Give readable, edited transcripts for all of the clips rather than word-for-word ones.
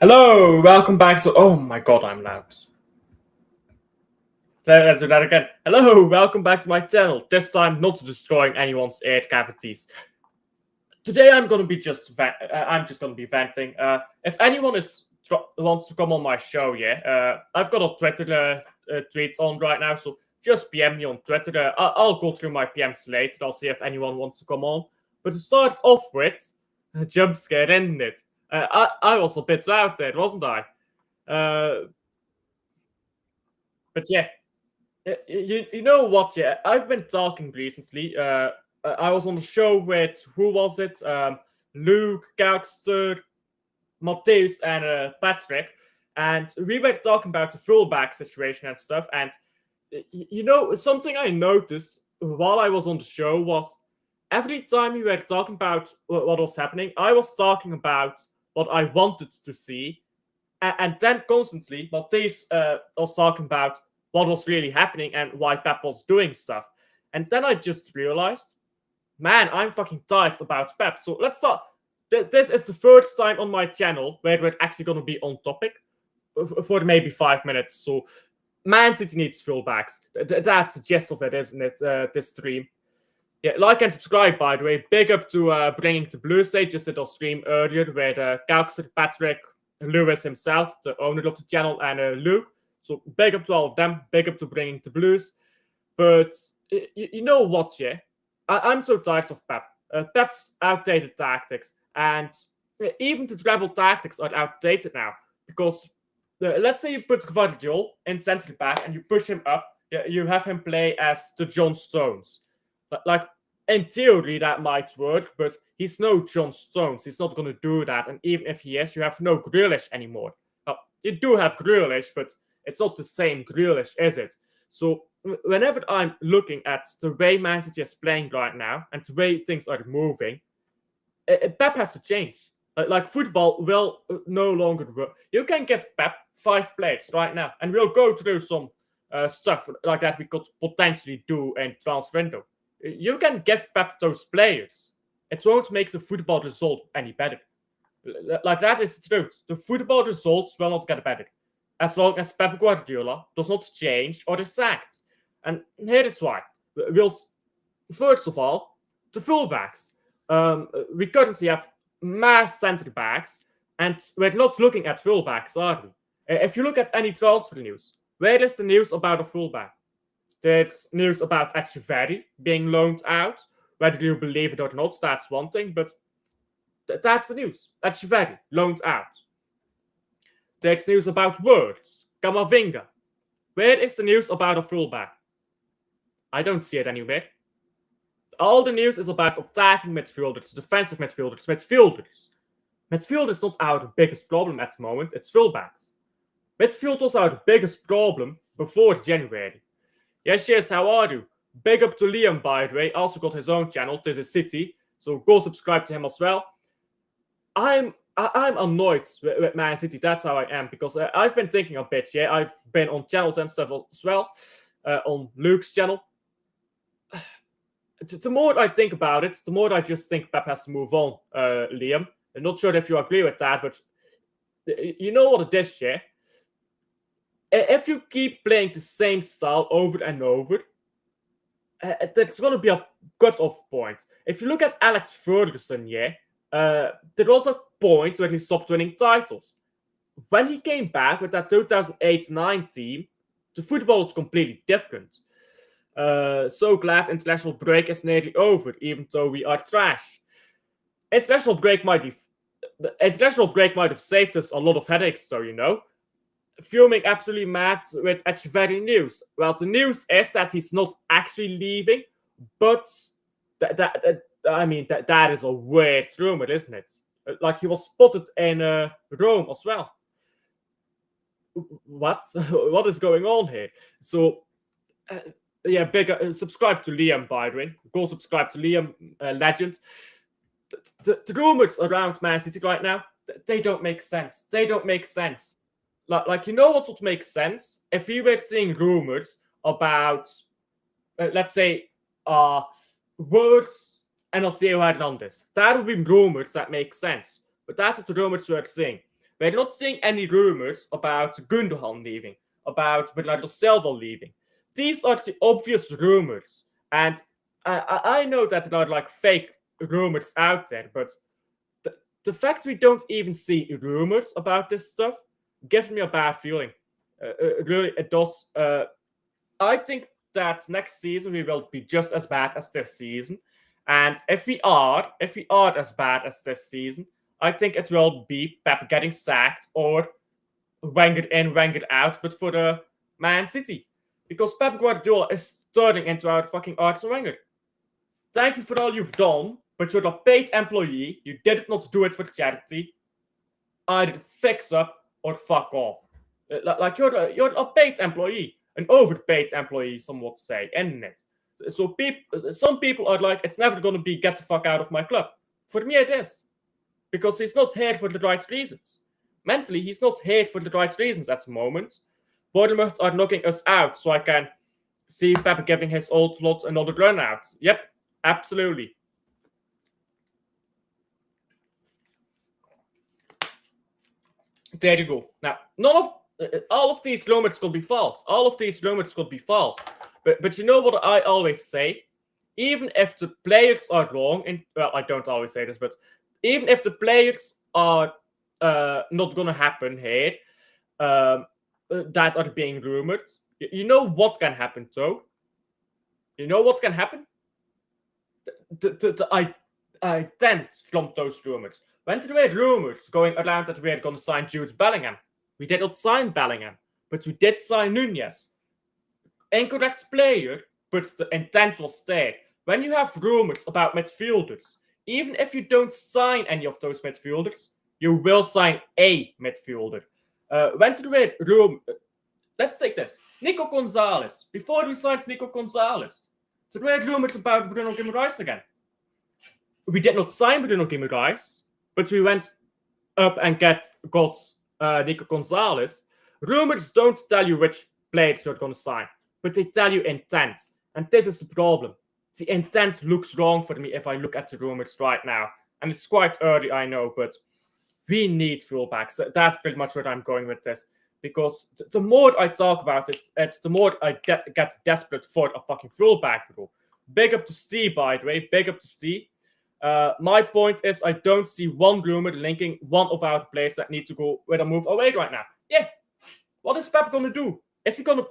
Hello, welcome back to. Oh my god, I'm loud. Let's do that again. Hello, welcome back to my channel. This time, not destroying anyone's air cavities. Today, I'm gonna be I'm just gonna be venting. If anyone wants to come on my show, I've got a Twitter tweet on right now, so just PM me on Twitter. I'll go through my PMs later. I'll see if anyone wants to come on. But to start off with, a jump scare, isn't it? I was a bit loud there, wasn't I? But yeah, you know what? Yeah, I've been talking recently. I was on the show with who was it? Luke, Gangster, Matthäus, and Patrick, and we were talking about the fullback situation and stuff. And you know, something I noticed while I was on the show was every time we were talking about what was happening, I was talking about what I wanted to see, and then constantly Matthäus was talking about what was really happening and why Pep was doing stuff. And then I just realized, man, I'm fucking tired about Pep. So let's start. This is the first time on my channel where we're actually going to be on topic for maybe 5 minutes. So Man City needs fullbacks. That's the gist of it, isn't it? This stream. Yeah, like and subscribe, by the way. Big up to Bringing the Blues. They just did a stream earlier where Gangster, Patrick, Lewis himself, the owner of the channel, and Luke. So big up to all of them. Big up to Bringing the Blues. But you know what, yeah? I'm so tired of Pep. Pep's outdated tactics. And even the treble tactics are outdated now. Because let's say you put Guardiola in centre back and you push him up. You have him play as the John Stones. Like, in theory, that might work, but he's no John Stones. He's not going to do that. And even if he is, you have no Grealish anymore. You do have Grealish, but it's not the same Grealish, is it? So whenever I'm looking at the way Man City is playing right now and the way things are moving, Pep has to change. Like football will no longer work. You can give Pep 5 players right now, and we'll go through some stuff like that we could potentially do in transfer window. You can give Pep those players. It won't make the football result any better. Like, that is the truth. The football results will not get better as long as Pep Guardiola does not change or is sacked. And here is why. First of all, the fullbacks. We currently have mass centre backs, and we're not looking at fullbacks, are we? If you look at any transfer news, where is the news about a fullback? There's news about Echeverri being loaned out. Whether you believe it or not, that's one thing, but that's the news. Echeverri loaned out. There's news about Words, Kamavinga. Where is the news about a fullback? I don't see it anywhere. All the news is about attacking midfielders, defensive midfielders. Midfield is not our biggest problem at the moment, it's fullbacks. Midfield was our biggest problem before January. Yes, how are you? Big up to Liam, by the way. Also got his own channel, This is City. So go subscribe to him as well. I'm annoyed with Man City. That's how I am, because I've been thinking a bit. Yeah, I've been on channels and stuff as well, on Luke's channel. The more I think about it, the more I just think Pep has to move on, Liam. I'm not sure if you agree with that, but you know what it is, yeah? If you keep playing the same style over and over, there's going to be a cut-off point. If you look at Alex Ferguson, yeah, there was a point where he stopped winning titles. When he came back with that 2008-9 team, the football was completely different. So glad international break is nearly over, even though we are trash. International break might have saved us a lot of headaches, though, you know. Fuming absolutely mad with Echeverri news. Well, the news is that he's not actually leaving, but that is a weird rumor, isn't it? Like, he was spotted in Rome as well. What? What is going on here? So, subscribe to Liam, by the way. Go subscribe to Liam, legend. The rumors around Man City right now, they don't make sense. They don't make sense. Like, you know what would make sense? If we were seeing rumors about, let's say, Words and Theo Hernandez. That would be rumors that make sense. But that's what the rumors we're seeing. We're not seeing any rumors about Gundogan leaving, about Bernardo Silva leaving. These are the obvious rumors, and I know that there are like fake rumors out there, but the fact we don't even see rumors about this stuff gives me a bad feeling. Really, it does. I think that next season we will be just as bad as this season, and if we are as bad as this season, I think it will be Pep getting sacked or Wenger in, Wenger out, but for the Man City, because Pep Guardiola is turning into our fucking Arsene Wenger. Thank you for all you've done, but you're a paid employee. You did not do it for charity. Either fix up or fuck off. Like you're a paid employee, an overpaid employee, some would say, isn't it? So some people are like, it's never gonna be get the fuck out of my club. For me, it is, because he's not here for the right reasons. Mentally, he's not here for the right reasons at the moment. Bournemouth are knocking us out, so I can see Pep giving his old lot another run out. Yep, absolutely. There you go. Now, all of these rumors could be false. All of these rumors could be false. But you know what I always say? Even if the players are wrong, well, I don't always say this, but even if the players are not going to happen here, that are being rumored, you know what can happen, though? You know what can happen? I tend from those rumors. When there were rumors going around that we were going to sign Jude Bellingham, we did not sign Bellingham, but we did sign Nunez. Incorrect player, but the intent was there. When you have rumors about midfielders, even if you don't sign any of those midfielders, you will sign a midfielder. When there were rumors, let's take this. Nico Gonzalez. Before we signed Nico Gonzalez, there were rumors about Bruno Guimaraes again. We did not sign Bruno Guimaraes, but we went up and got Nico Gonzalez. Rumors don't tell you which players you're going to sign, but they tell you intent. And this is the problem. The intent looks wrong for me if I look at the rumors right now. And it's quite early, I know, but we need fullbacks. That's pretty much what I'm going with this. Because the more I talk about it, it's the more I get desperate for a fucking fullback role. Big up to Steve, by the way. Big up to Steve. My point is, I don't see one rumor linking one of our players that need to go with a move away right now. Yeah. What is Pep going to do? Is he going to...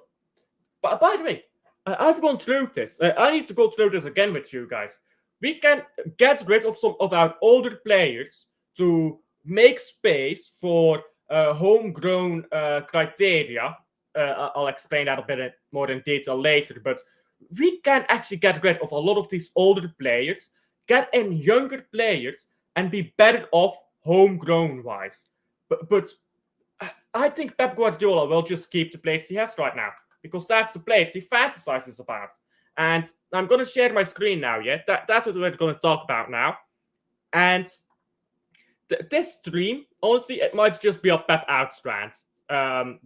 By the way, I've gone through this. I need to go through this again with you guys. We can get rid of some of our older players to make space for homegrown criteria. I'll explain that a bit more in detail later. But we can actually get rid of a lot of these older players, get in younger players, and be better off homegrown-wise. But I think Pep Guardiola will just keep the players he has right now, because that's the players he fantasizes about. And I'm going to share my screen now, yeah? That's what we're going to talk about now. And this stream, honestly, it might just be a Pep out rant.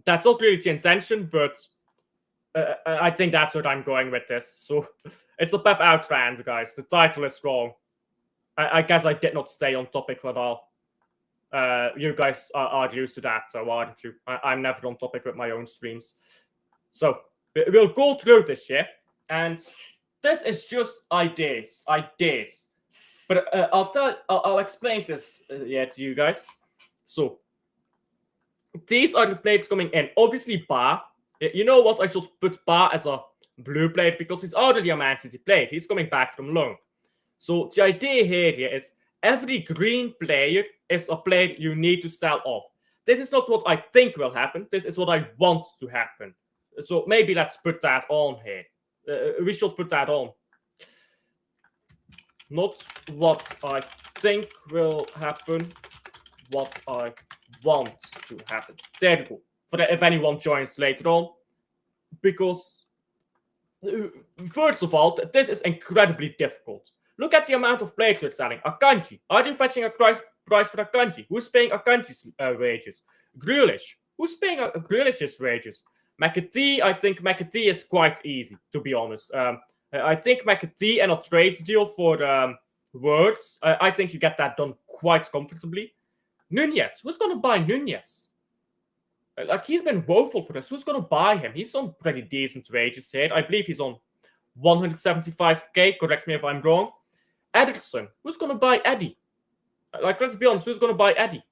That's not really the intention, but I think that's what I'm going with this. So it's a Pep out rant, guys. The title is wrong. I guess I did not stay on topic at all. You guys are used to that, so aren't you? I'm never on topic with my own streams. So we'll go through this, yeah? And this is just ideas. But I'll explain this to you guys. So these are the players coming in. Obviously, Ba. You know what? I should put Ba as a blue player because he's already a Man City player. He's coming back from loan. So the idea here is every green player is a player you need to sell off. This is not what I think will happen. This is what I want to happen. So maybe let's put that on here. We should put that on. Not what I think will happen, what I want to happen. There you go. For if anyone joins later on. Because, first of all, this is incredibly difficult. Look at the amount of players we're selling. Akanji. Are you fetching a price for Akanji? Who's paying Akanji's wages? Grealish. Who's paying Grealish's wages? McAtee, I think McAtee is quite easy, to be honest. I think McAtee and a trade deal for Words, I think you get that done quite comfortably. Nunez. Who's going to buy Nunez? Like, he's been woeful for us. Who's going to buy him? He's on pretty decent wages here. I believe he's on 175k. Correct me if I'm wrong. Ederson. Who's going to buy Eddie? Like, let's be honest. Who's going to buy Eddie?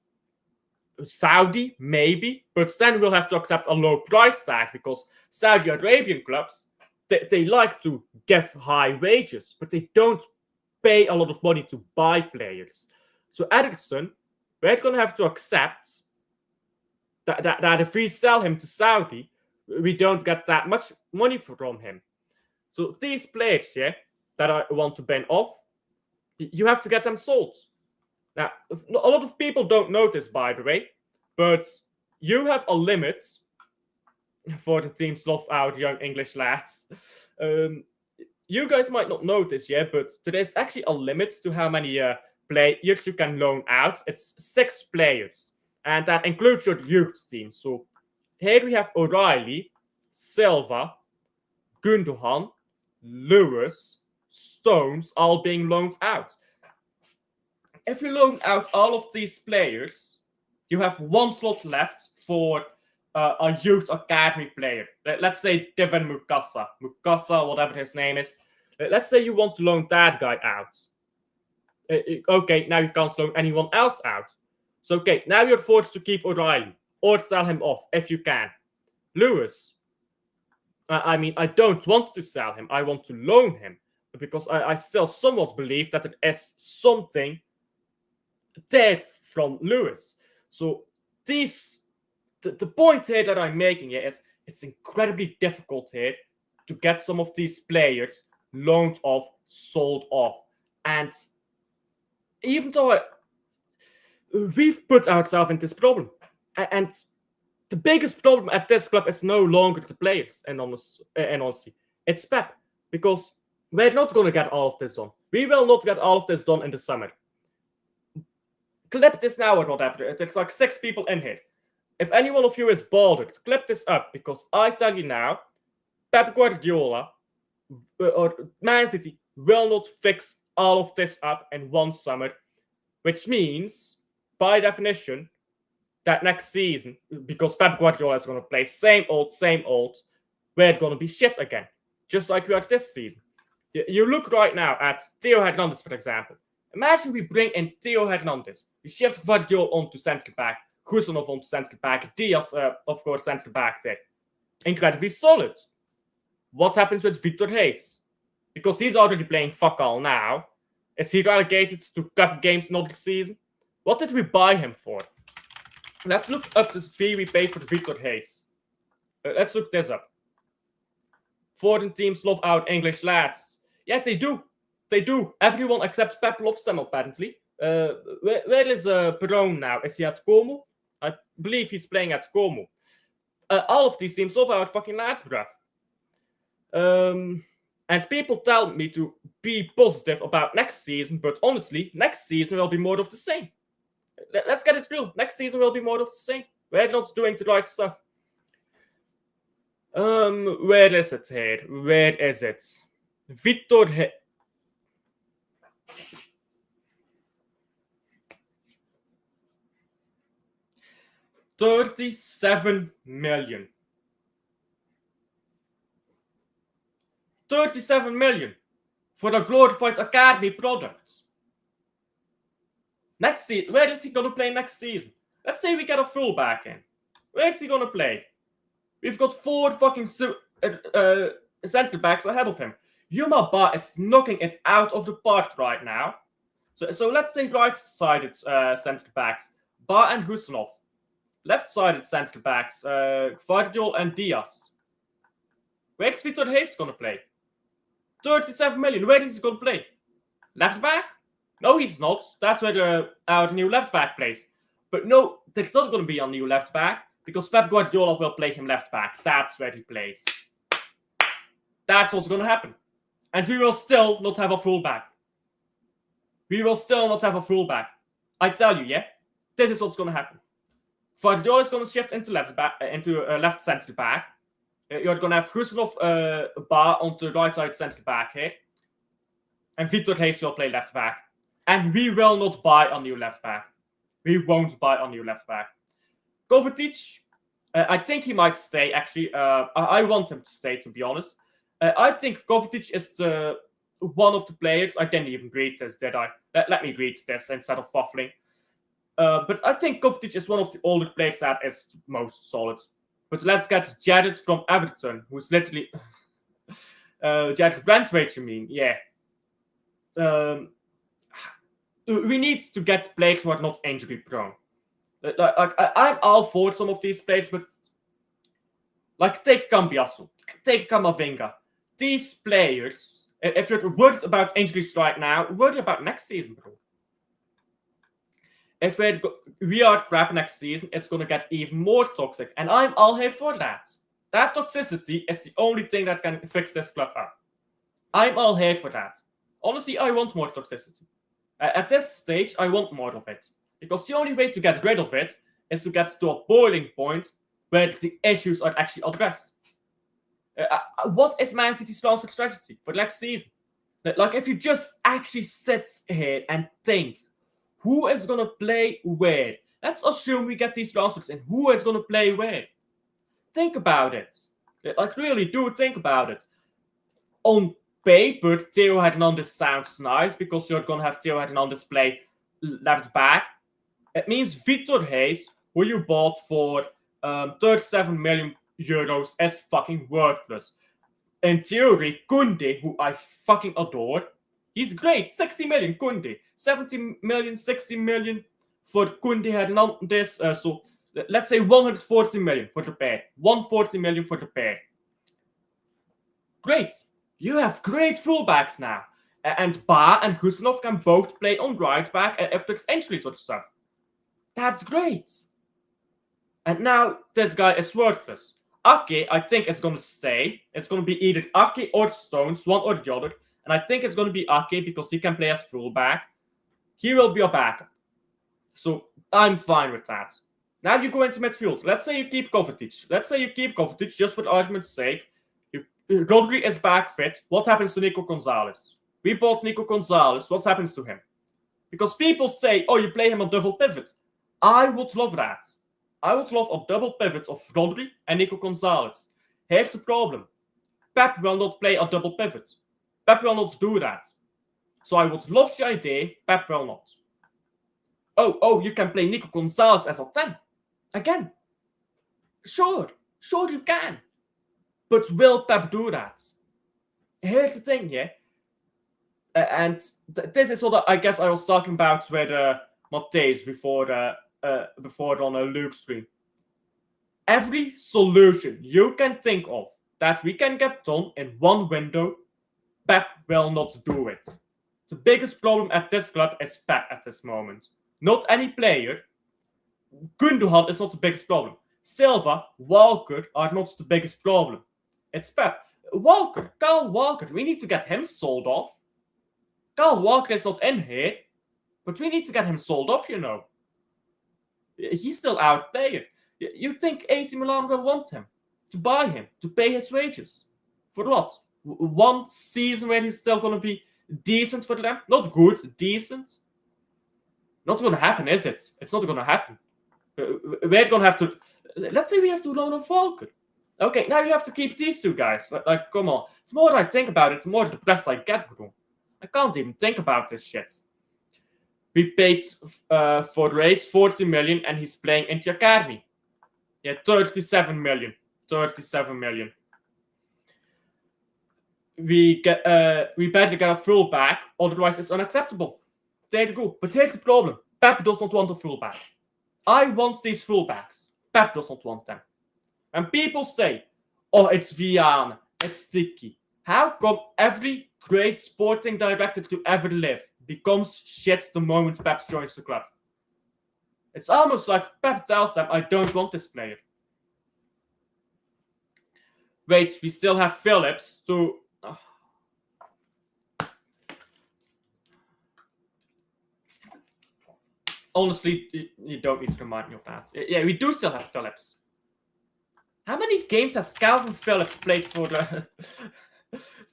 Saudi, maybe. But then we'll have to accept a low price tag because Saudi Arabian clubs, they like to give high wages, but they don't pay a lot of money to buy players. So Ederson, we're going to have to accept that if we sell him to Saudi, we don't get that much money from him. So these players, yeah, that I want to ban off, you have to get them sold. Now, a lot of people don't know this, by the way, but you have a limit for the teams love out young English lads. You guys might not know this yet, but there's actually a limit to how many players you can loan out. It's 6 players, and that includes your youth team. So here we have O'Reilly, Silva, Gundogan, Lewis, Stones, all being loaned out. If you loan out all of these players, you have 1 slot left for a youth academy player. Let's say Devin Mukasa, whatever his name is. Let's say you want to loan that guy out. Okay, now you can't loan anyone else out. So, okay, now you're forced to keep O'Reilly or sell him off if you can. Lewis. I mean, I don't want to sell him. I want to loan him because I still somewhat believe that it is something there from Lewis. So the point here that I'm making here is it's incredibly difficult here to get some of these players loaned off, sold off. And even though we've put ourselves in this problem, and the biggest problem at this club is no longer the players, and honestly, it's Pep, because we're not going to get all of this done. We will not get all of this done in the summer. Clip this now or whatever. There's like 6 people in here. If any one of you is bothered, clip this up, because I tell you now, Pep Guardiola or Man City will not fix all of this up in one summer, which means, by definition, that next season, because Pep Guardiola is going to play same old, we're going to be shit again, just like we are this season. You look right now at Theo Hernandez, for example. Imagine we bring in Theo Hernandez. We shift Guardiola onto central back, Kusanov onto central back, Diaz, of course, central back there. Incredibly solid. What happens with Victor Hayes? Because he's already playing fuck all now. Is he relegated to cup games another season? What did we buy him for? Let's look up this fee we paid for Victor Hayes. Let's look this up. Foreign teams love out English lads. Yeah, they do. They do. Everyone except Pep loves them, apparently. Where is Perón now? Is he at Como? I believe he's playing at Como. All of these teams love our fucking lads, bruv. And people tell me to be positive about next season, but honestly, next season will be more of the same. Let's get it real. Next season will be more of the same. We're not doing the right stuff. Where is it here? Where is it? Victor $37 million. 37 million for a glorified academy product. Next season, where is he going to play next season? Let's say we get a fullback in. Where is he going to play? We've got 4 fucking centre backs ahead of him. Yuma Ba is knocking it out of the park right now. So let's say right-sided centre backs, Ba and Husanov. Left-sided centre backs, Guardiola and Diaz. Where's Victor Hayes going to play? 37 million. Where is he going to play? Left back? No, he's not. That's where our new left back plays. But no, there's not going to be a new left back because Pep Guardiola will play him left back. That's where he plays. That's what's going to happen. And we will still not have a fullback. We will still not have a fullback. I tell you, yeah? This is what's going to happen. Guardiola is going to shift into left centre back. You're going to have Husanov Ba on the right side centre back here. And Victor Hayes will play left back. And we will not buy a new left back. We won't buy a new left back. Kovacic, I think he might stay, actually. I want him to stay, to be honest. I think Kovacic is one of the players. I didn't even read this, did I? Let me read this instead of waffling. But I think Kovacic is one of the older players that is most solid. But let's get Jared from Everton, who's literally... Jared Brandwaite, you mean? Yeah. We need to get players who are not injury prone. I'm all for some of these players, but like take Cambiasso, take Camavinga. These players, if you're worried about injuries right now, worry about next season, bro. If we are crap next season, it's gonna get even more toxic, and I'm all here for that. That toxicity is the only thing that can fix this club up. I'm all here for that. Honestly, I want more toxicity. At this stage, I want more of it. Because the only way to get rid of it is to get to a boiling point where the issues are actually addressed. What is Man City's transfer strategy for next season? Like, if you just actually sit here and think, who is going to play where? Let's assume we get these transfers in. Who is going to play where? Think about it. Like, really do think about it. On paper, Theo Hernandez sounds nice because you're going to have Theo Hernandez play left back. It means Victor Hayes, who you bought for 37 million euros, is fucking worthless. In theory, Koundé, who I fucking adore, he's great. 60 million, Koundé. 70 million, 60 million for Koundé Hernandez. So let's say 140 million for the pair. 140 million for the pair. Great. You have great fullbacks now. And Ba and Gustinov can both play on right back if there's injuries or stuff. That's great. And now this guy is worthless. Ake, I think, is going to stay. It's going to be either Ake or Stones, one or the other. And I think it's going to be Ake because he can play as fullback. He will be a backup. So I'm fine with that. Now you go into midfield. Let's say you keep Kovacic. Let's say you keep Kovacic just for argument's sake. Rodri is back fit. What happens to Nico Gonzalez? We bought Nico Gonzalez. What happens to him? Because people say, oh, you play him on double pivot. I would love that. I would love a double pivot of Rodri and Nico Gonzalez. Here's the problem. Pep will not play a double pivot. Pep will not do that. So I would love the idea. Pep will not. Oh, you can play Nico Gonzalez as a 10. Again. Sure you can. But will Pep do that? Here's the thing here. And this is what I guess I was talking about with Matthijs before on a Luke stream. Every solution you can think of that we can get done in one window, Pep will not do it. The biggest problem at this club is Pep at this moment. Not any player. Gundogan is not the biggest problem. Silva, Walker are not the biggest problem. It's Pep. Kyle Walker, we need to get him sold off. Kyle Walker is not in here, but we need to get him sold off, you know. He's still our player. You think AC Milan will want him? To buy him? To pay his wages? For what? One season where he's still going to be decent for them? Not good, decent? Not going to happen, is it? It's not going to happen. We're going to have to... Let's say we have to loan a Walker. Okay, now you have to keep these two guys. Like, come on. The more I think about it, the more depressed I get, bro. I can't even think about this shit. We paid for Race 40 million and he's playing in the academy. Yeah, 37 million. 37 million. We better get a fullback, otherwise it's unacceptable. There you go. But here's the problem. Pep does not want a fullback. I want these fullbacks. Pep does not want them. And people say, oh, it's Viana, it's sticky. How come every great sporting director to ever live becomes shit the moment Pep joins the club? It's almost like Pep tells them, I don't want this player. Wait, we still have Phillips to... Oh. Honestly, you don't need to remind me of that. Yeah, we do still have Phillips. How many games has Calvin Phillips played for the...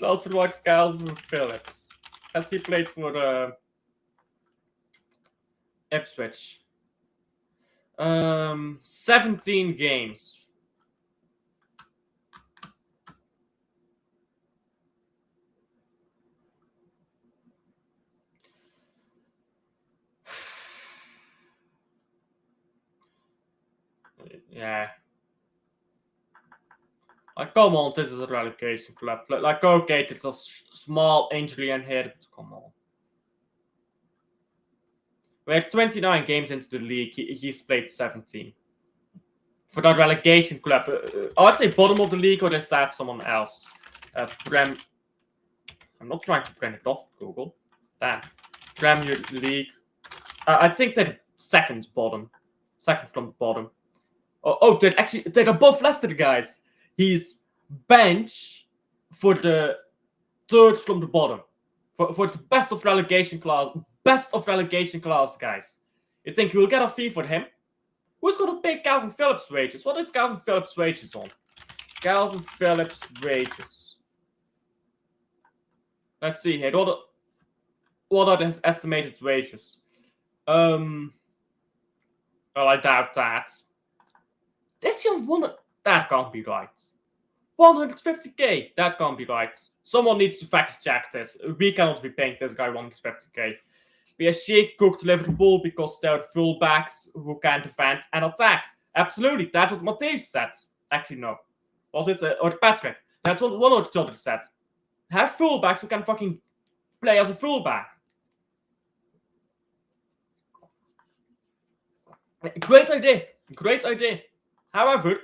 Let's forward Calvin Phillips. Has he played for Ipswich? 17 games. Yeah. Like, come on, this is a relegation club. Like, okay, it's a small injury in here, but come on. We're 29 games into the league. He's played 17. For that relegation club, are they bottom of the league or is that someone else? I'm not trying to print it off Google. Damn. Premier League. I think they're second bottom. Second from the bottom. They're above Leicester, guys. He's bench for the third from the bottom. For the best of relegation class. Best of relegation class, guys. You think you'll get a fee for him? Who's going to pay Calvin Phillips' wages? What is Calvin Phillips' wages on? Calvin Phillips' wages. Let's see here. What are his estimated wages? Well, I doubt that. This year's one. That can't be right. 150k. That can't be right. Someone needs to fact check this. We cannot be paying this guy 150k. PSG cooked Liverpool because they're fullbacks who can defend and attack. Absolutely. That's what Matthäus said. Actually, no. Was it? Or Patrick. That's what one or the other said. Have fullbacks who can fucking play as a fullback. Great idea. Great idea. However,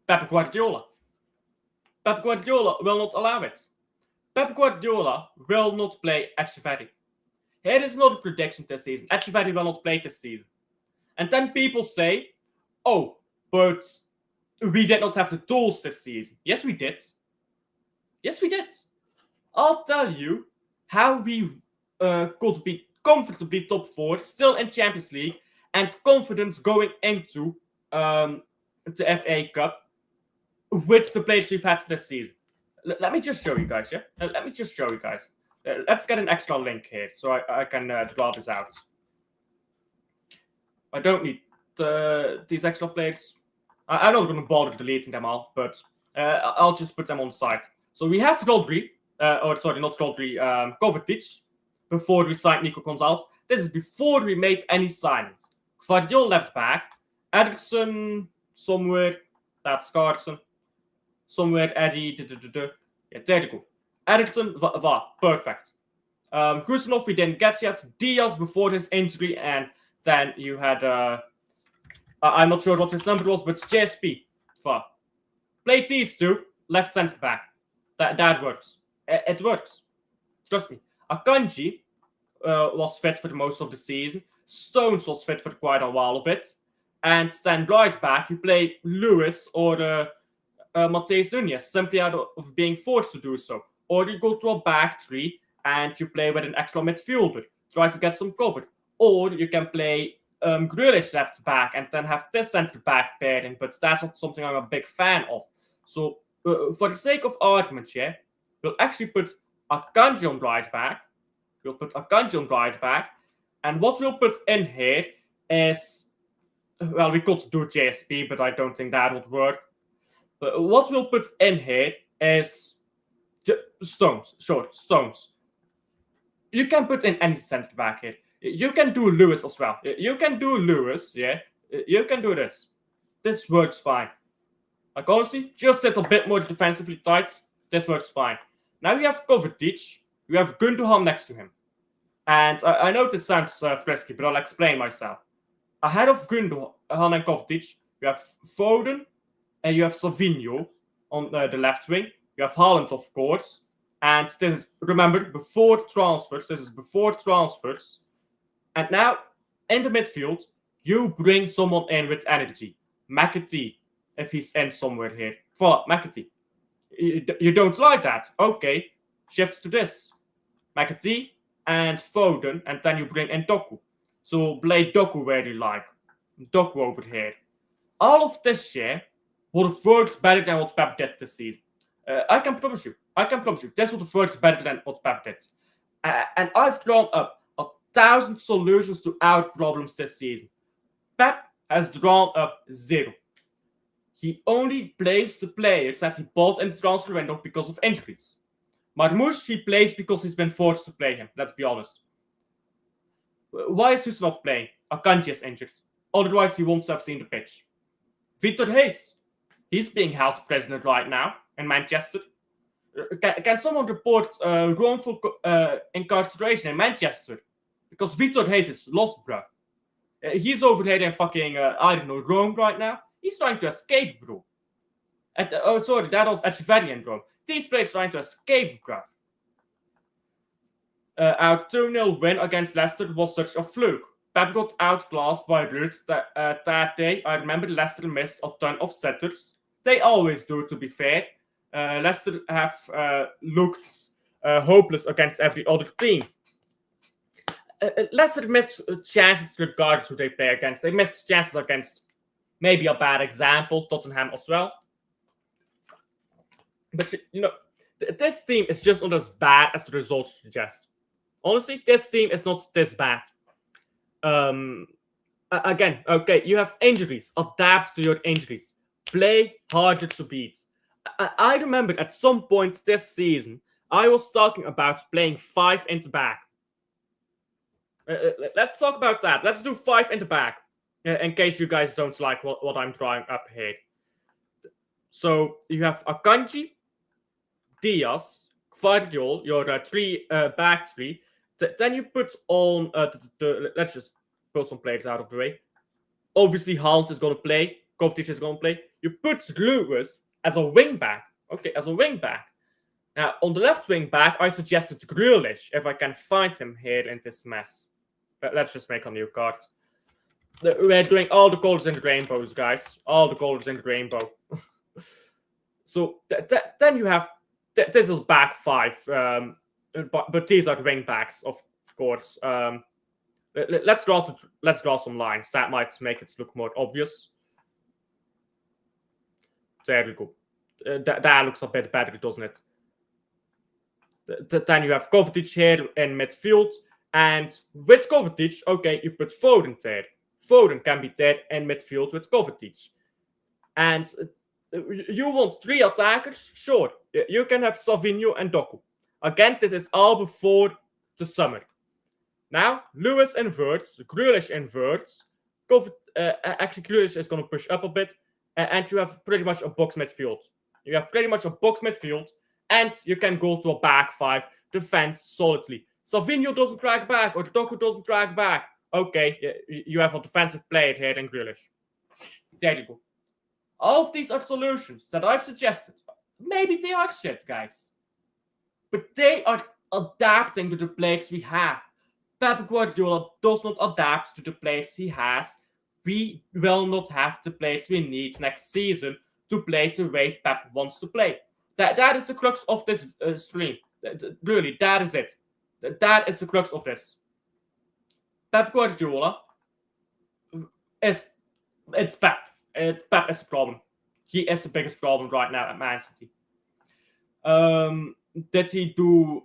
Pep Guardiola will not allow it. Pep Guardiola will not play Echeverri. Here is not a prediction this season. Echeverri will not play this season. And then people say, oh, but we did not have the tools this season. Yes, we did. Yes, we did. I'll tell you how we could be comfortably top 4, still in Champions League, and confident going into the FA Cup with the players we've had this season. Let me just show you guys, yeah? Let me just show you guys. Let's get an extra link here so I can draw this out. I don't need these extra players. I'm not going to bother deleting them all, but I'll just put them on the side. So we have Rodri, not Rodri, Kovacic, before we signed Nico Gonzalez. This is before we made any signings. Guardiola left back, Ederson somewhere, that's Carson, somewhere Eddie, yeah, there you go. Ederson, perfect. Kusanov we didn't get yet. Diaz before his injury, and then you had I'm not sure what his number was, but JSP. Play these two left centre back. That works. It works. Trust me. Akanji was fit for the most of the season. Stones was fit for quite a while of it. And then right back, you play Lewis or Matheus Nunes, simply out of being forced to do so. Or you go to a back three and you play with an extra midfielder, try to get some cover. Or you can play Grealish left back and then have this centre back pairing, but that's not something I'm a big fan of. So, for the sake of argument, yeah, we'll actually put Akanji on right back. We'll put Akanji on right back. And what we'll put in here is, well, we could do JSP, but I don't think that would work. But what we'll put in here is Stones. Sure, Stones. You can put in any centre back here. You can do Lewis as well. You can do Lewis, yeah. You can do this. This works fine. Like, honestly, just sit a bit more defensively tight. This works fine. Now we have Kovacic. We have Gundogan next to him. And I know this sounds frisky, but I'll explain myself. Ahead of Gundogan and Kovacic, you have Foden and you have Savinho on the left wing. You have Haaland, of course. And this is, remember, before transfers. This is before transfers. And now, in the midfield, you bring someone in with energy. McAtee, if he's in somewhere here. Voilà, McAtee. You don't like that? Okay, shift to this. McAtee and Foden, and then you bring in Doku. So play Doku where you like. Doku over here. All of this year would have worked better than what Pep did this season. I can promise you. This would have worked better than what Pep did. And I've drawn up 1,000 solutions to our problems this season. Pep has drawn up 0. He only plays the players that he bought in the transfer window because of injuries. Marmoush, he plays because he's been forced to play him, let's be honest. Why is Husanov playing? Akanji is injured. Otherwise, he won't have seen the pitch. Victor Hayes, he's being held prisoner right now in Manchester. Can someone report wrongful incarceration in Manchester? Because Victor Hayes is lost, bro. He's over here in fucking, I don't know, Rome right now. He's trying to escape, bro. Sorry, that was Echeverri in Rome. These players trying to escape, bro. Our 2-0 win against Leicester was such a fluke. Pep got outclassed by Roots that day. I remember Leicester missed a ton of setters. They always do, to be fair. Leicester have looked hopeless against every other team. Leicester miss chances regardless who they play against. They miss chances against maybe a bad example, Tottenham as well. But, you know, this team is just not as bad as the results suggest. Honestly, this team is not this bad. Again, okay, you have injuries. Adapt to your injuries. Play harder to beat. I remember at some point this season, I was talking about playing 5 in the back. Let's talk about that. Let's do 5 in the back, in case you guys don't like what I'm drawing up here. So you have Akanji, Diaz, Guardiol, your back three. Then you put on let's just pull some players out of the way. Obviously, Haaland is going to play. Kovacic is going to play. You put Lewis as a wing back. Okay, as a wing back. Now, on the left wing back, I suggested Grealish, if I can find him here in this mess. Let's just make a new card. We're doing all the colors in the rainbows, guys. All the colors in the rainbow. So then you have... This is back 5. But these are the wing backs, of course. Let's draw some lines. That might make it look more obvious. There we go. That looks a bit better, doesn't it? Then you have Kovacic here in midfield. And with Kovacic, okay, you put Foden there. Foden can be there in midfield with Kovacic. And you want 3 attackers? Sure. You can have Savinho and Doku. Again, this is all before the summer. Now, Lewis inverts, Grealish inverts. Actually, Grealish is going to push up a bit. And you have pretty much a box midfield. You have pretty much a box midfield. And you can go to a back 5, defend solidly. Savinho doesn't drag back, or Doku doesn't drag back. Okay, you have a defensive player here in Grealish. There you go. All of these are solutions that I've suggested. Maybe they are shit, guys. But they are adapting to the players we have. Pep Guardiola does not adapt to the players he has. We will not have the players we need next season to play the way Pep wants to play. That is the crux of this stream. Really, that is it. That is the crux of this. Pep Guardiola it's Pep. Pep is the problem. He is the biggest problem right now at Man City. Did he do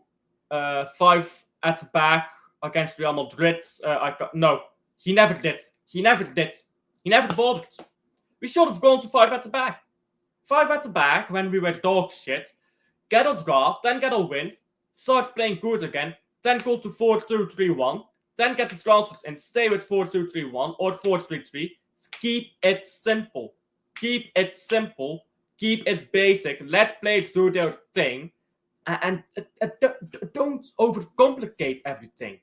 5 at the back against Real Madrid? No, he never did. He never did. He never bothered. We should have gone to 5 at the back. 5 at the back when we were dog shit. Get a draw, then get a win. Start playing good again. Then go to 4-2-3-1. Then get the transfers and stay with 4-2-3-1 or 4-3-3. Keep it simple. Keep it simple. Keep it basic. Let players do their thing. And don't overcomplicate everything.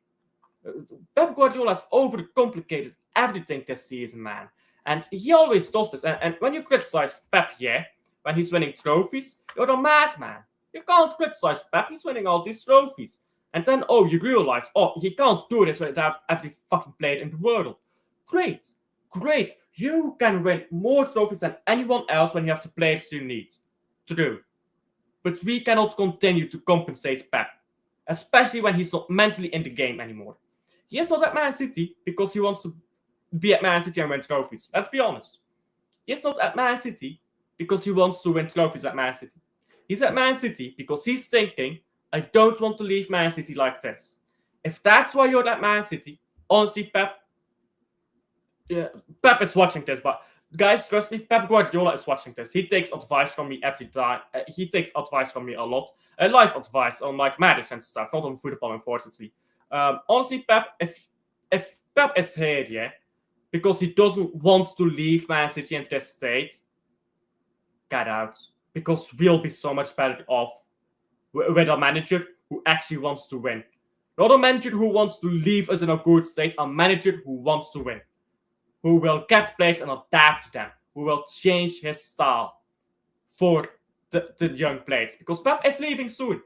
Pep Guardiola has overcomplicated everything this season, man. And he always does this. And when you criticize Pep here, when he's winning trophies, you're a madman. You can't criticize Pep. He's winning all these trophies. And then, you realize, he can't do this without every fucking player in the world. Great. Great. You can win more trophies than anyone else when you have the players you need to do. But we cannot continue to compensate Pep, especially when he's not mentally in the game anymore. He is not at Man City because he wants to be at Man City and win trophies. Let's be honest. He is not at Man City because he wants to win trophies at Man City. He's at Man City because he's thinking, I don't want to leave Man City like this. If that's why you're at Man City, honestly, Pep, Yeah, Pep is watching this, but guys, trust me, Pep Guardiola is watching this. He takes advice from me every time. He takes advice from me a lot. Life advice on like marriage and stuff, not on football, unfortunately. Honestly, Pep, if Pep is here, yeah, because he doesn't want to leave Man City in this state, get out. Because we'll be so much better off with a manager who actually wants to win. Not a manager who wants to leave us in a good state, a manager who wants to win. Who will get players and adapt to them, who will change his style for the young players. Because Pep is leaving soon.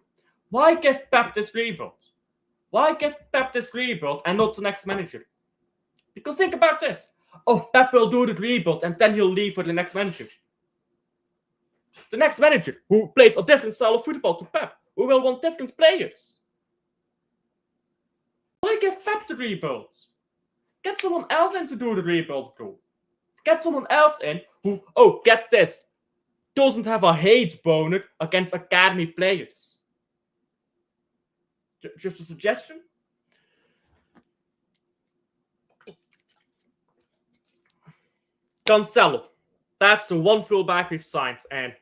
Why give Pep this rebuild? Why give Pep this rebuild and not the next manager? Because think about this. Oh, Pep will do the rebuild and then he'll leave for the next manager. The next manager who plays a different style of football to Pep, who will want different players. Why give Pep the rebuild? Get someone else in to do the rebuild, bro. Get someone else in who, oh, get this, doesn't have a hate boner against academy players. Just a suggestion. Cancelo. That's the one fullback we've signed, and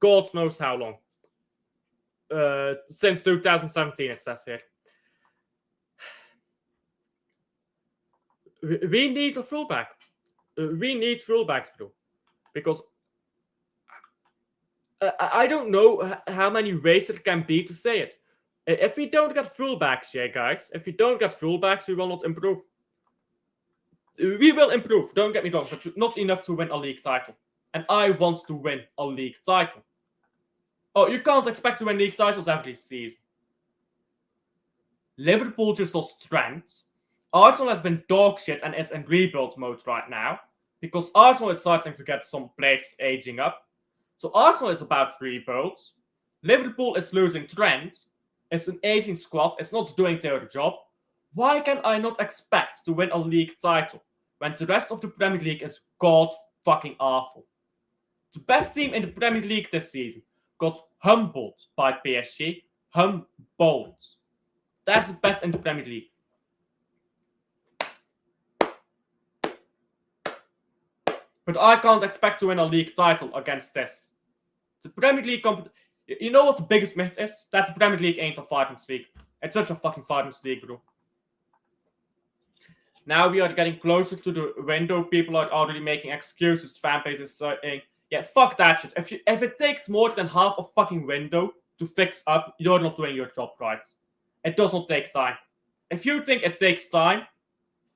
God knows how long. Since 2017, it says here. We need a fullback. We need fullbacks, bro. Because I don't know how many ways it can be to say it. If we don't get fullbacks, yeah, guys, if we don't get fullbacks, we will not improve. We will improve, don't get me wrong, but not enough to win a league title. And I want to win a league title. Oh, you can't expect to win league titles every season. Liverpool just lost Trent. Arsenal has been dog shit and is in rebuild mode right now. Because Arsenal is starting to get some players aging up. So Arsenal is about to rebuild. Liverpool is losing Trent. It's an aging squad. It's not doing their job. Why can I not expect to win a league title when the rest of the Premier League is god fucking awful? The best team in the Premier League this season got humbled by PSG. Humbled. That's the best in the Premier League. But I can't expect to win a league title against this. The Premier League, you know what the biggest myth is? That the Premier League ain't a fighting league. It's such a fucking fighting league, bro. Now we are getting closer to the window. People are already making excuses. Fan base is saying, yeah, fuck that shit. If it takes more than half a fucking window to fix up, you're not doing your job right. It does not take time. If you think it takes time,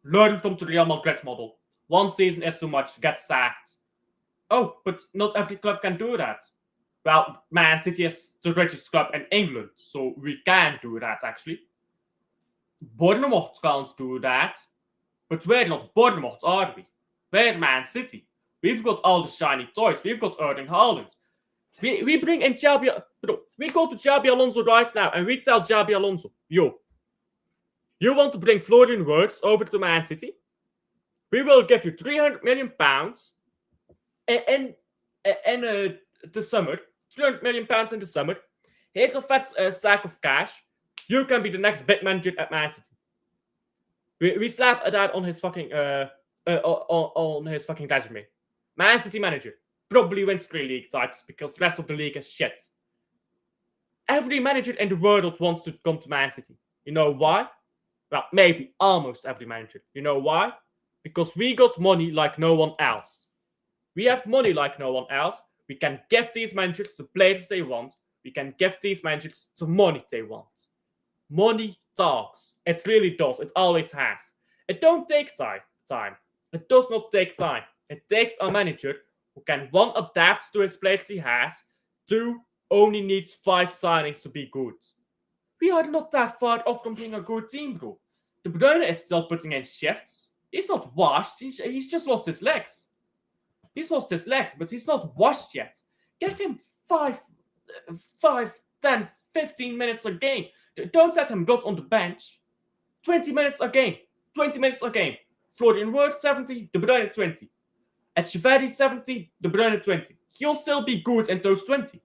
learn from the Real Madrid model. One season is too much, get sacked. Oh, but not every club can do that. Well, Man City is the richest club in England, so we can do that, actually. Bournemouth can't do that. But we're not Bournemouth, are we? We're Man City. We've got all the shiny toys. We've got Erling Haaland. We bring in Xabi... We go to Xabi Alonso right now and we tell Xabi Alonso, yo, you want to bring Florian Wirtz over to Man City? We will give you £300 million in the summer. £300 million in the summer. Here's a fat sack of cash. You can be the next big manager at Man City. We slap that on his fucking on his fucking resume. Man City manager probably wins 3 league titles because the rest of the league is shit. Every manager in the world wants to come to Man City. You know why? Well, maybe almost every manager. You know why? Because we got money like no one else. We have money like no one else. We can give these managers the players they want. We can give these managers the money they want. Money talks. It really does. It always has. It don't take time. It does not take time. It takes a manager who can, 1, adapt to his players he has, 2, only needs 5 signings to be good. We are not that far off from being a good team, bro. De Bruyne is still putting in shifts. He's not washed. He's just lost his legs. He's lost his legs, but he's not washed yet. Give him 5, 10, 15 minutes a game. Don't let him rot on the bench. 20 minutes a game. 20 minutes a game. Florian Wirtz 70, De Bruyne 20. Echeverri 70, De Bruyne 20. He'll still be good in those 20.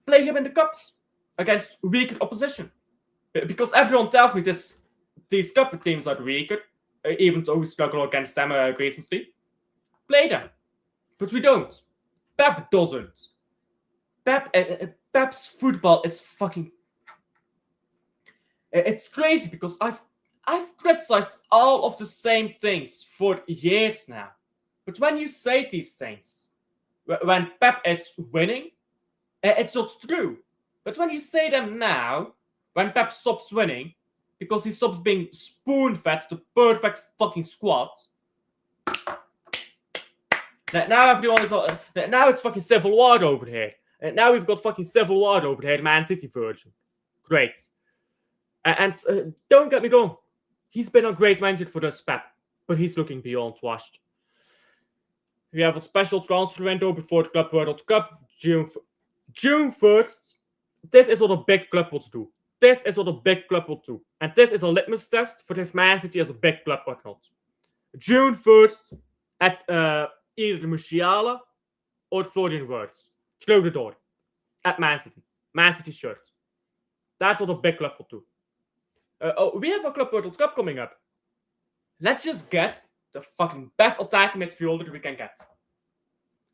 Play him in the cups against weaker opposition. Because everyone tells me these cup teams are weaker. even though we struggle against them recently. Play them. But we don't. Pep doesn't. Pep's football is fucking... It's crazy because I've criticized all of the same things for years now. But when you say these things, when Pep is winning, it's not true. But when you say them now, when Pep stops winning, because he stops being spoon-fed the perfect fucking squad, now everyone is... now it's fucking Civil War over here. Now we've got fucking Civil War over here, the Man City version. Great. And don't get me wrong, he's been a great manager for us, Pep, but he's looking beyond washed. We have a special transfer window before the Club World Cup, June 1st. This is what a big club will do. This is what a big club will do. And this is a litmus test for if Man City is a big club or not. June 1st at either the Musiala or Florian Wirtz. Through the door. At Man City. Man City shirt. That's what a big club will do. We have a Club World Cup coming up. Let's just get the fucking best attacking midfielder we can get.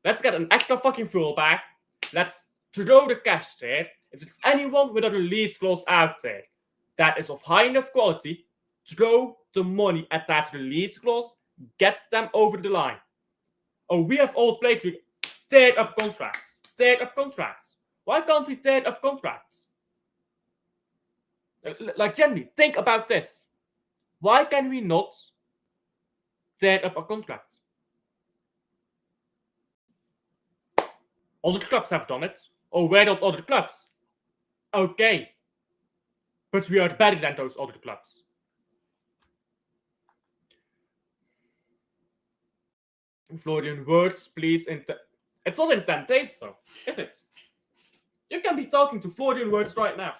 Let's get an extra fucking fullback. Let's throw the cash there. If there's anyone with a release clause out there that is of high enough quality, throw the money at that release clause, gets them over the line. Oh, we have old players. We tear up contracts. Tear up contracts. Why can't we tear up contracts? Like, generally, think about this. Why can we not tear up a contract? Other clubs have done it. Oh, we're not other clubs. Okay. But we are better than those other clubs. Florian Wirtz, please. It's not in 10 days, though, is it? You can be talking to Florian Wirtz right now.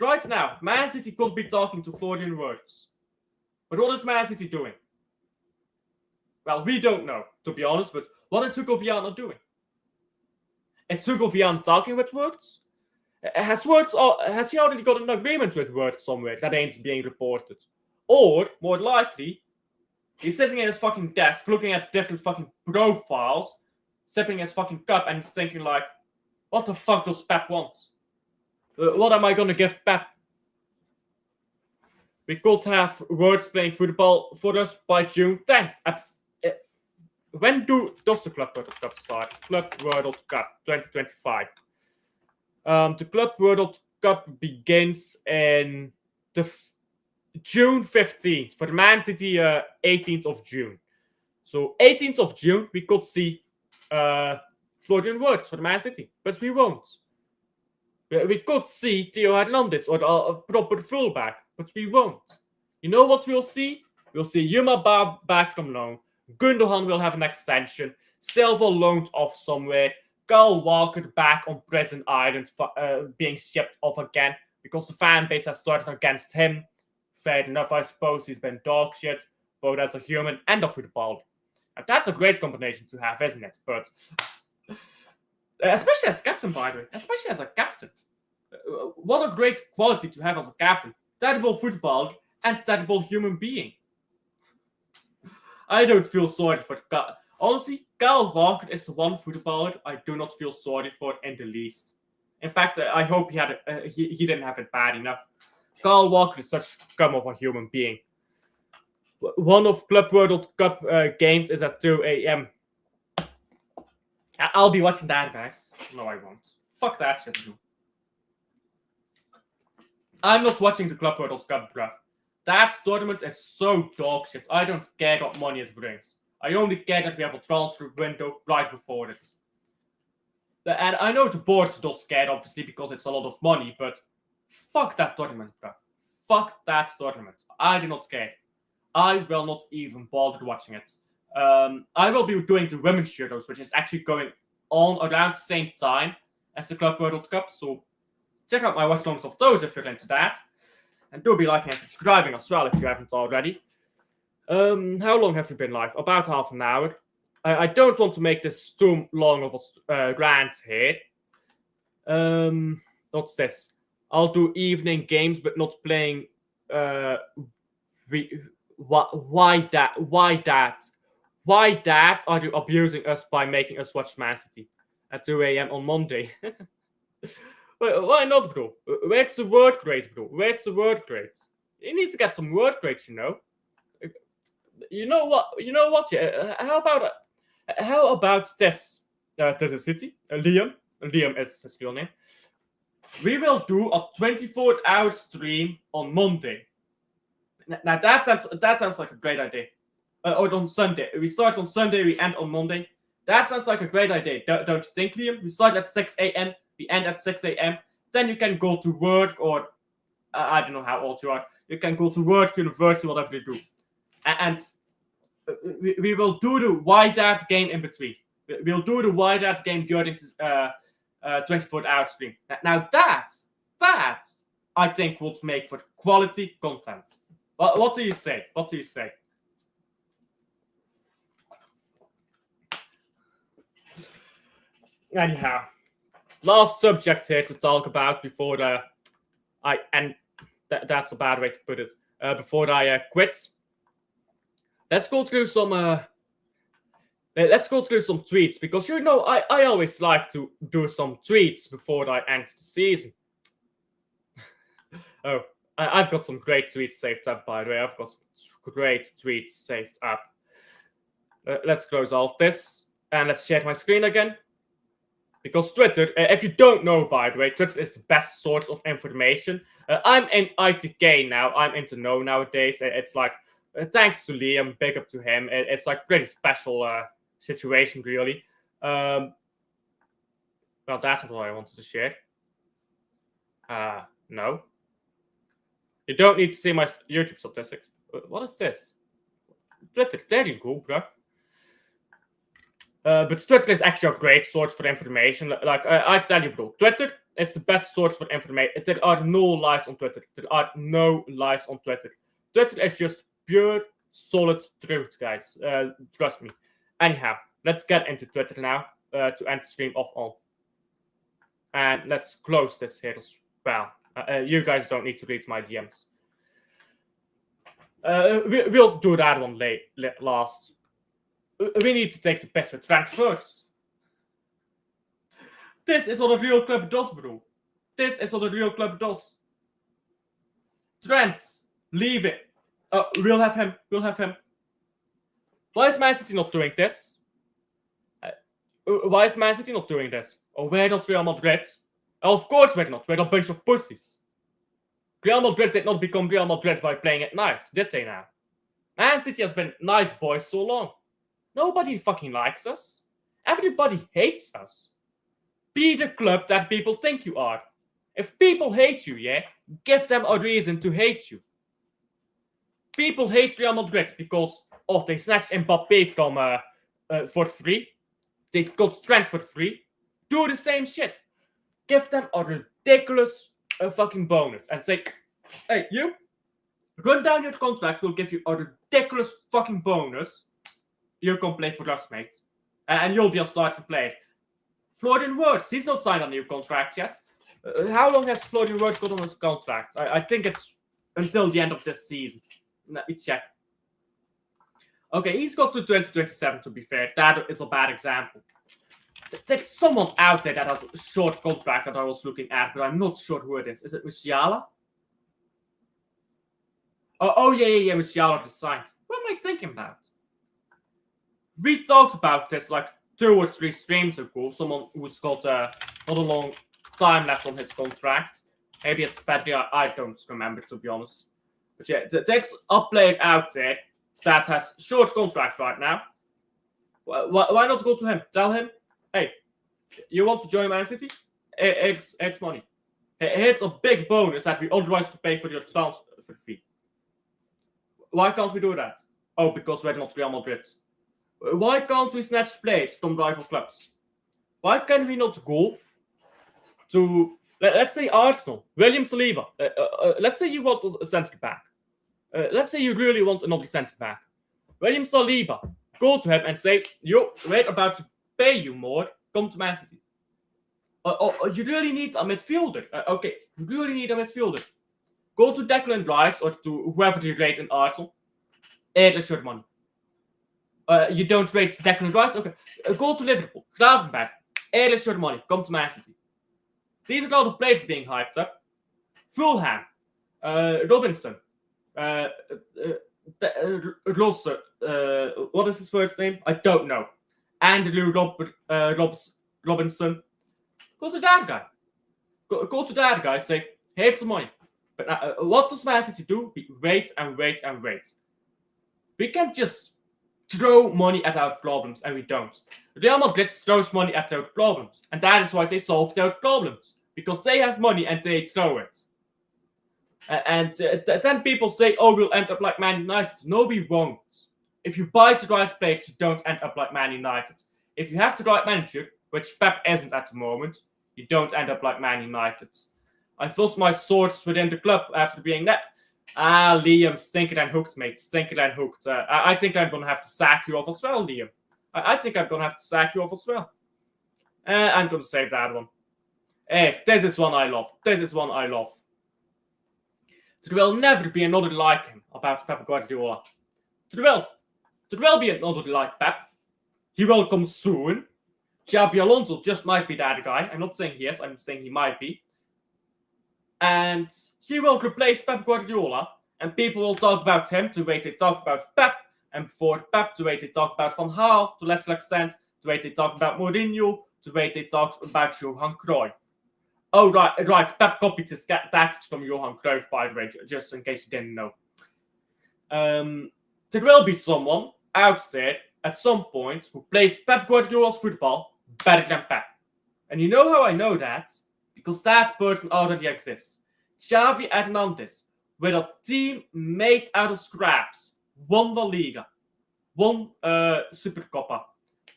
Right now, Man City could be talking to Florian Wirtz. But what is Man City doing? Well, we don't know, to be honest, but what is Hugo Viana doing? Is Hugo Viana talking with Wirtz? Has he already got an agreement with Wirtz somewhere that ain't being reported? Or, more likely, he's sitting at his fucking desk looking at different fucking profiles, sipping his fucking cup, and he's thinking like, what the fuck does Pep want? What am I gonna give Pep? We could have Wirtz playing football for us by June 10th. When does the Club World Cup start? Club World Cup 2025. The Club World Cup begins in the June 15th. For Man City, 18th of June. So 18th of June, we could see Florian Wirtz for Man City, but we won't. We could see Theo Hernandez or a proper fullback, but we won't. You know what we'll see? We'll see Yuma back from loan. Gundogan will have an extension. Silva loaned off somewhere. Kyle Walker back on Prison Island, being shipped off again because the fan base has started against him. Fair enough, I suppose. He's been dog shit, both as a human and a footballer. And that's a great combination to have, isn't it? But especially as captain, by the way. Especially as a captain. What a great quality to have as a captain. Terrible footballer and terrible human being. I don't feel sorry for honestly, Kyle Walker is the one footballer I do not feel sorry for in the least. In fact, I hope he didn't have it bad enough. Kyle Walker is such scum of a human being. One of Club World Cup games is at 2 a.m. I'll be watching that, guys. No, I won't. Fuck that shit, dude. I'm not watching the Club World Cup, bruv. That tournament is so dog shit. I don't care what money it brings. I only care that we have a transfer window right before it. And I know the board does care, obviously, because it's a lot of money, but fuck that tournament, bruv. Fuck that tournament. I do not care. I will not even bother watching it. I will be doing the Women's Euros, which is actually going on around the same time as the Club World Cup, so check out my watch longs of those if you're into that. And do be liking and subscribing as well if you haven't already. How long have we been live? About half an hour. I don't want to make this too long of a rant here. What's this? I'll do evening games, but not playing Why that? Why that? Why that are you abusing us by making us watch Man City at 2 a.m. on Monday? Why not, bro? Where's the word grade, bro? Where's the word grade? You need to get some word grades, you know. You know what? You know what? Yeah. How about this? This is City. Liam. Liam is his real name. We will do a 24-hour stream on Monday. Now that sounds like a great idea. Or on Sunday. We start on Sunday, we end on Monday. That sounds like a great idea, don't you think, Liam? We start at 6 a.m., we end at 6 a.m. Then you can go to work, or I don't know how old you are. You can go to work, university, whatever you do. And we will do the Why That game in between. We'll do the Why That game during the 24-hour stream. Now that I think would make for quality content. What do you say? What do you say? Anyhow, last subject here to talk about before I end. That's a bad way to put it. Before I quit, let's go through some. Let's go through some tweets, because you know I always like to do some tweets before I end the season. Oh, I've got some great tweets saved up, by the way. I've got some great tweets saved up. Let's close all of this and let's share my screen again. Because Twitter, if you don't know, by the way, Twitter is the best source of information. I'm in ITK now. I'm into know nowadays. It's like, thanks to Liam, big up to him. It's like pretty special situation, really. Well, that's not what I wanted to share. No. You don't need to see my YouTube statistics. What is this? Twitter, there you go, bruv. But Twitter is actually a great source for information. Like I tell you, bro, Twitter is the best source for information. There are no lies on Twitter. There are no lies on Twitter. Twitter is just pure, solid truth, guys. Trust me. Anyhow, let's get into Twitter now to end the stream off on. And let's close this here as well. You guys don't need to read my DMs. We'll do that one last. We need to take the piss with Trent first. This is what a real club does, bro. This is what a real club does. Trent, leave it. We'll have him. We'll have him. Why is Man City not doing this? Why is Man City not doing this? Or where not Real Madrid? Of course we're not. We're a bunch of pussies. Real Madrid did not become Real Madrid by playing it nice, did they now? Man City has been nice boys so long. Nobody fucking likes us. Everybody hates us. Be the club that people think you are. If people hate you, yeah, give them a reason to hate you. People hate Real Madrid because, they snatched Mbappé from for free. They got Trent for free. Do the same shit. Give them a ridiculous fucking bonus and say, hey, you, run down your contract, we'll give you a ridiculous fucking bonus. You can play for us, mate. And you'll be a starting player. Florian Wirtz, he's not signed a new contract yet. How long has Florian Wirtz got on his contract? I think it's until the end of this season. Let me check. Okay, he's got to 2027, to be fair. That is a bad example. There's someone out there that has a short contract that I was looking at, but I'm not sure who it is. Is it Musiala? Oh yeah, Musiala just signed. What am I thinking about? We talked about this like 2 or 3 streams ago. Someone who's got not a long time left on his contract. Maybe it's Pedri, I don't remember, to be honest. But yeah, there's a player out there that has short contract right now. Why not go to him? Tell him, hey, you want to join Man City? It's money. Here's a big bonus that we otherwise have to pay for your transfer fee. Why can't we do that? Oh, because we're not Real Madrid. Why can't we snatch players from rival clubs? Why can we not go to, let's say, Arsenal, William Saliba? Let's say you want a centre back. Let's say you really want another centre back. William Saliba, go to him and say, yo, we're about to pay you more, come to Man City. You really need a midfielder. Okay, you really need a midfielder. Go to Declan Rice or to whoever you rate in Arsenal. Eerlijk your money. You don't rate Declan Rice? Okay. Go to Liverpool. Gravenberg. Eerlijk your money. Come to Man City. These are all the players being hyped up. Fulham. Robinson. Rosse. What is his first name? I don't know. Andrew Robinson. Go to that guy. Go to that guy. Say, here's some money. But what does Man City do? We wait and wait and wait. We can't just throw money at our problems, and we don't. Real Madrid throws money at their problems, and that is why they solve their problems. Because they have money and they throw it. And then people say, oh, we'll end up like Man United. No, we won't. If you buy the right players, you don't end up like Man United. If you have the right manager, which Pep isn't at the moment, you don't end up like Man United. I've lost my swords within the club after being that. Liam, stinker and hooked, mate. Stinker and hooked. I think I'm going to have to sack you off as well, Liam. I think I'm going to have to sack you off as well. I'm going to save that one. This is one I love. This is one I love. There will never be another like him about Pep Guardiola. There will be another like Pep. He will come soon. Xabi Alonso just might be that guy. I'm not saying he is. I'm saying he might be. And he will replace Pep Guardiola. And people will talk about him the way they talk about Pep. And before Pep, the way they talk about Van Gaal, to lesser extent, the way they talk about Mourinho, the way they talk about Johan Cruyff. Oh, right. Pep copied his tactics from Johan Cruyff, by the way, just in case you didn't know. There will be someone out there at some point who plays Pep Guardiola's football better than Pep. And you know how I know that? Because that person already exists. Xavi Hernandez, with a team made out of scraps, won La Liga, won Supercopa,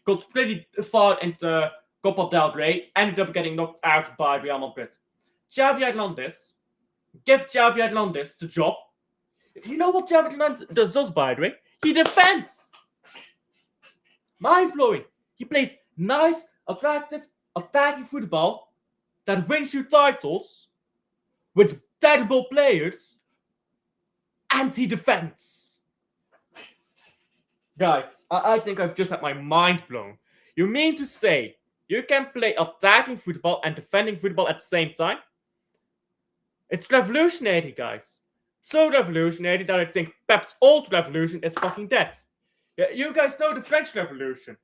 got pretty far into Copa del Rey, ended up getting knocked out by Real Madrid. Xavi Hernandez, give Xavi Hernandez the job. You know what Xavi Hernandez does, by the way? He defends. Mind-blowing. He plays nice, attractive, attacking football that wins you titles with terrible players, and he defends. Guys, I think I've just had my mind blown. You mean to say you can play attacking football and defending football at the same time? It's revolutionary, guys. So revolutionary that I think Pep's old revolution is fucking dead. Yeah, you guys know the French Revolution.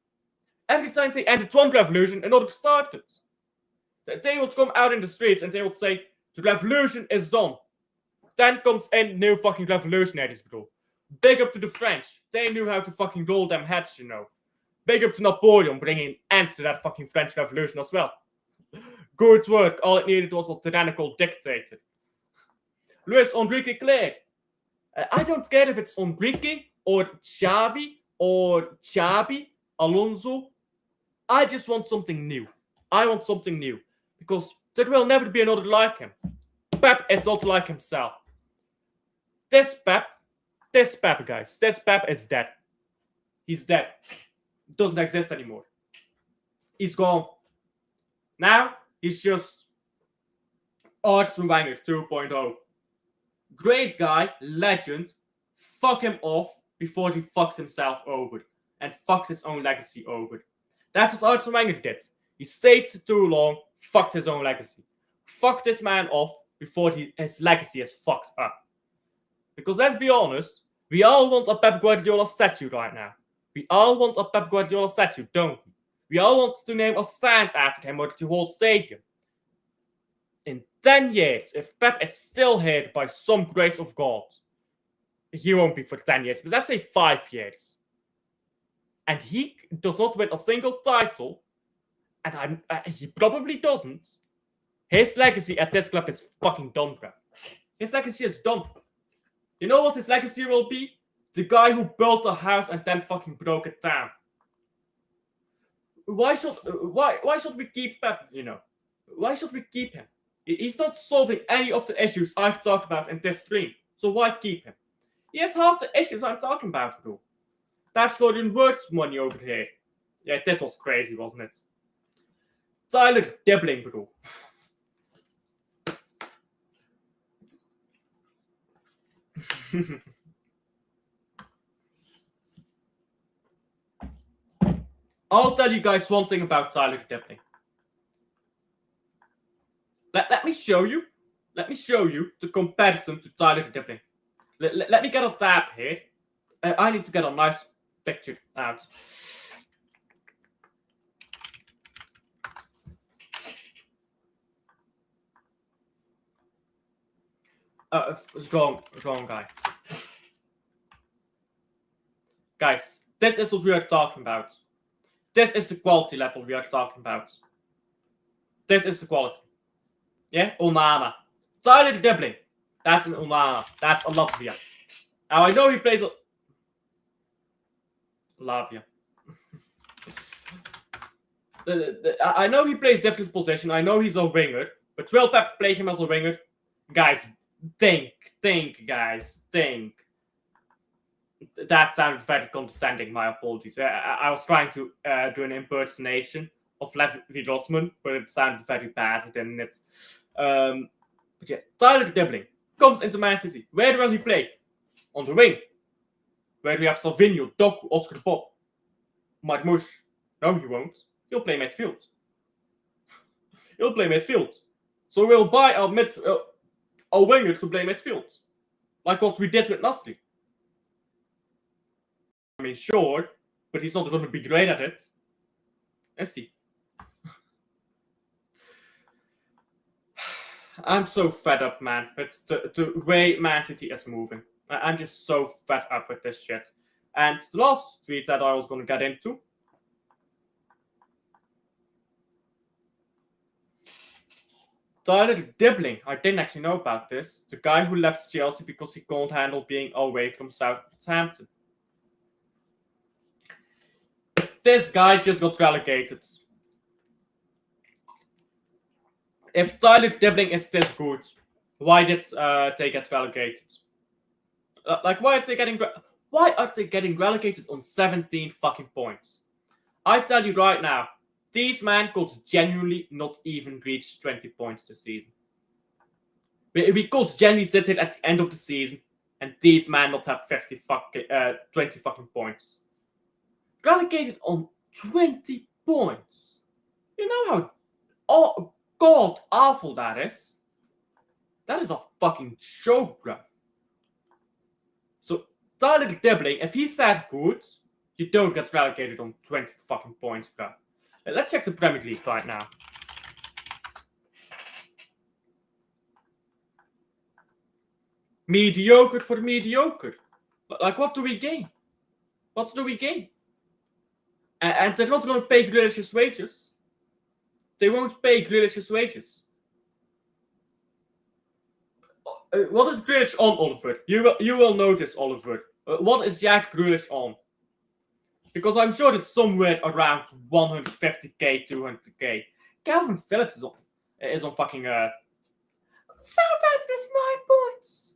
Every time they ended one revolution, another started. They would come out in the streets and they would say, the revolution is done. Then comes in new fucking revolutionaries, bro. Big up to the French. They knew how to fucking roll them heads, you know. Big up to Napoleon bringing ends to that fucking French Revolution as well. Good work. All it needed was a tyrannical dictator. Luis Enrique Claire. I don't care if it's Enrique or Xavi or Xabi Alonso. I just want something new. I want something new. Because there will never be another like him. Pep is not like himself. This Pep, guys, this Pep is dead. He's dead. Doesn't exist anymore. He's gone. Now, he's just Arsene Wenger 2.0. Great guy, legend. Fuck him off before he fucks himself over and fucks his own legacy over. That's what Arsene Wenger did. He stayed too long, fucked his own legacy. Fuck this man off before his legacy is fucked up. Because let's be honest, we all want a Pep Guardiola statue right now. We all want a Pep Guardiola statue, don't we? We all want to name a stand after him or the whole stadium. In 10 years, if Pep is still here by some grace of God, he won't be for 10 years, but let's say 5 years. And he does not win a single title, and he probably doesn't. His legacy at this club is fucking done, bro. His legacy is done. You know what his legacy will be? The guy who built a house and then fucking broke it down. Why should we keep Pep, you know? Why should we keep him? He's not solving any of the issues I've talked about in this stream. So why keep him? He has half the issues I'm talking about, bro. That's Florian Wirtz's money over here. Yeah, this was crazy, wasn't it? Tyler Dibbling, bro. I'll tell you guys one thing about Tyler Dipling. Let me show you. Let me show you the comparison to Tyler Dipling. Let me get a tab here. I need to get a nice picture out. Wrong guy. Guys, this is what we are talking about. This is the quality level we are talking about. This is the quality. Yeah, Onana. Tyler Dibling. That's an Onana. That's a Latvia. Now I know he plays a Latvia. I know he plays different position. I know he's a winger, but will Pep play him as a winger? Guys, think, guys, think. That sounded very condescending. My apologies. I was trying to do an impersonation of Levi Rossman, but it sounded very bad, didn't it? But yeah, Tyler Dibling comes into Man City. Where will he play? On the wing. Where we have Salvinho, Doku, Oscar Bob, Marmouche. No, he won't. He'll play midfield. He'll play midfield. So we'll buy a winger to play midfield. Like what we did with Nasri. I mean, sure, but he's not going to be great at it. Let's see. I'm so fed up, man. It's the way Man City is moving. I'm just so fed up with this shit. And the last tweet that I was going to get into. Tyler Dibling. I didn't actually know about this. The guy who left Chelsea because he can't handle being away from Southampton. This guy just got relegated. If Tyler Dibling is this good, why did they get relegated? Like, why are they getting relegated on 17 fucking points? I tell you right now, these men could genuinely not even reach 20 points this season. We could genuinely sit here at the end of the season and these men not have 20 fucking points. Relegated on 20 points. You know how god awful that is? That is a fucking joke, bro. So, Tyler Dibling, if he's that good, you don't get relegated on 20 fucking points, bro. Let's check the Premier League right now. Mediocre for mediocre. Like, what do we gain? What do we gain? And they're not going to pay Grealish's wages. They won't pay Grealish's wages. What is Grealish on, Oliver? You will notice, Oliver. What is Jack Grealish on? Because I'm sure it's somewhere around 150k, 200k. Calvin Phillips is on fucking Southampton is 9 points.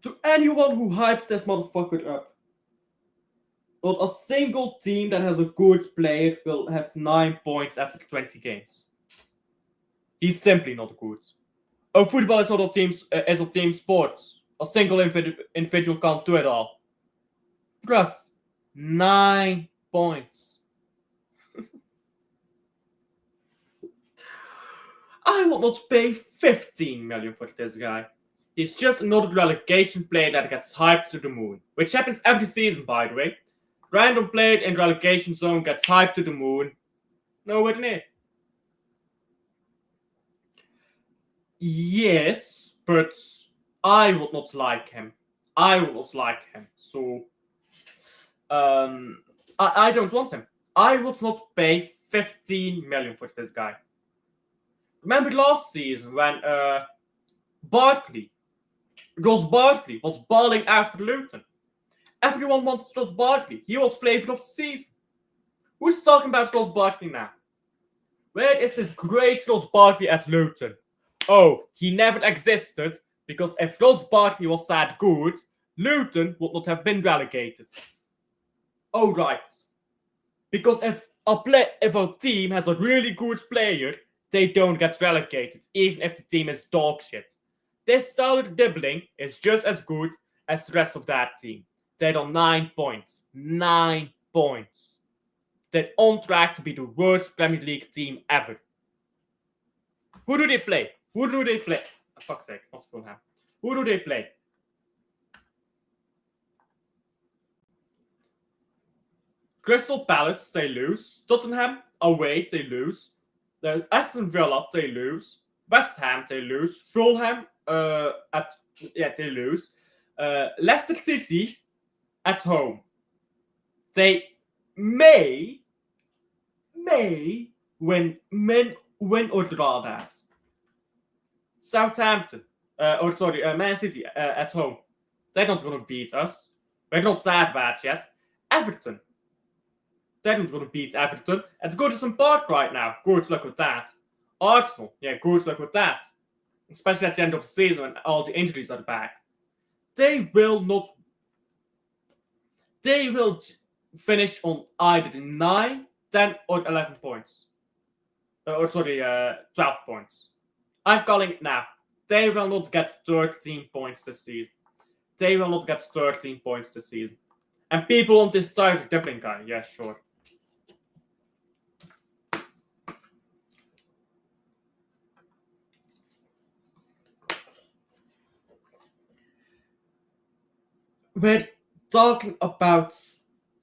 To anyone who hypes this motherfucker up, not a single team that has a good player will have 9 points after 20 games. He's simply not good. Oh, football is not a team sport. A single individual can't do it all. Bruv, 9 points. I will not pay 15 million for this guy. He's just another relegation player that gets hyped to the moon. Which happens every season, by the way. Random player in relegation zone gets hyped to the moon. Nowhere near. Yes, but I would not like him. So, I don't want him. I would not pay 15 million for this guy. Remember last season when Ross Barkley was balling out for Luton. Everyone wanted Ross Barkley. He was flavor of the season. Who's talking about Ross Barkley now? Where is this great Ross Barkley at Luton? Oh, he never existed, because if Ross Barkley was that good, Luton would not have been relegated. Oh, right. Because if if a team has a really good player, they don't get relegated, even if the team is dog shit. This style of dribbling is just as good as the rest of that team. They're on 9 points. 9 points. They're on track to be the worst Premier League team ever. Who do they play? Who do they play? Oh, fuck's sake, not Fulham. Who do they play? Crystal Palace, they lose. Tottenham, away, they lose. Aston Villa, they lose. West Ham, they lose. Fulham, they lose. Leicester City, at home. They may win or draw that. Southampton, Man City at home. They're not going to beat us. We're not that bad yet. Everton. They're not going to beat Everton at Goodison Park right now. Good luck with that. Arsenal, yeah, good luck with that. Especially at the end of the season when all the injuries are back. They will finish on either 9, 10, or 11 points. 12 points. I'm calling it now. They will not get 13 points this season. They will not get 13 points this season. And people on this side of the dribbling guy, yeah, sure. We're talking about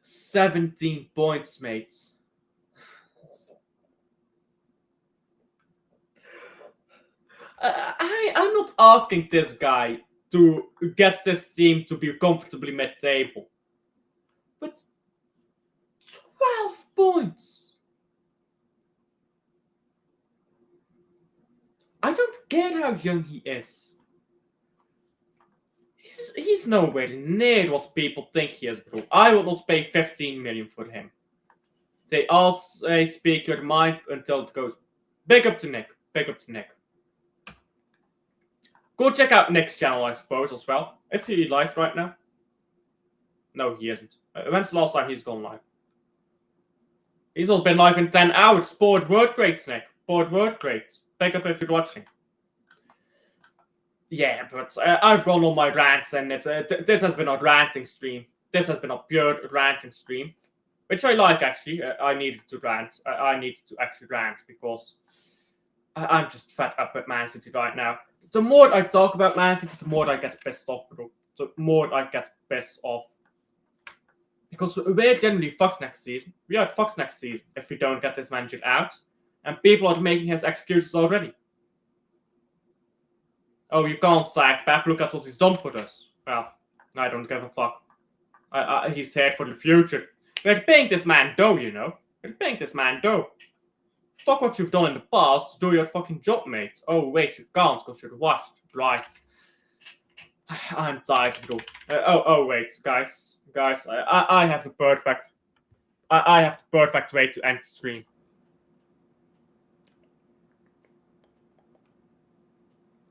17 points, mates. I'm not asking this guy to get this team to be comfortably mid-table. But 12 points. I don't get how young he is. He's nowhere near what people think he is, bro. I will not pay 15 million for him. They all say speak your mind until it goes. Big up to Nick. Big up to Nick. Go check out Nick's channel, I suppose, as well. Is he live right now? No, he isn't. When's the last time he's gone live? He's not been live in 10 hours. Board word great, Nick. Board word great. Big up if you're watching. Yeah, but I've gone on my rants, and this has been a ranting stream. This has been a pure ranting stream, which I like, actually. I needed to rant. I needed to actually rant because I'm just fed up with Man City right now. The more I talk about Man City, the more I get pissed off, bro. The more I get pissed off. Because we're generally fucked next season. We are fucked next season if we don't get this manager out. And people are making his excuses already. Oh, you can't sack Pep. Look at what he's done for us. Well, I don't give a fuck. He's here for the future. We're paying this man dough, you know. We're paying this man dough. Fuck what you've done in the past. Do your fucking job, mate. Oh, wait, you can't because you're washed. Right. I'm tired, bro. Wait, guys. I have the perfect... I have the perfect way to end the stream.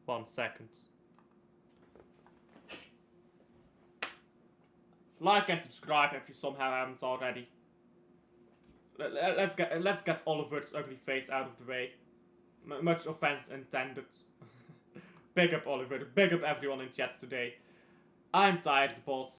One second. Like and subscribe if you somehow haven't already. Let's get Oliver's ugly face out of the way. Much offense intended. Big up Oliver. Big up everyone in chat today. I'm tired, boss.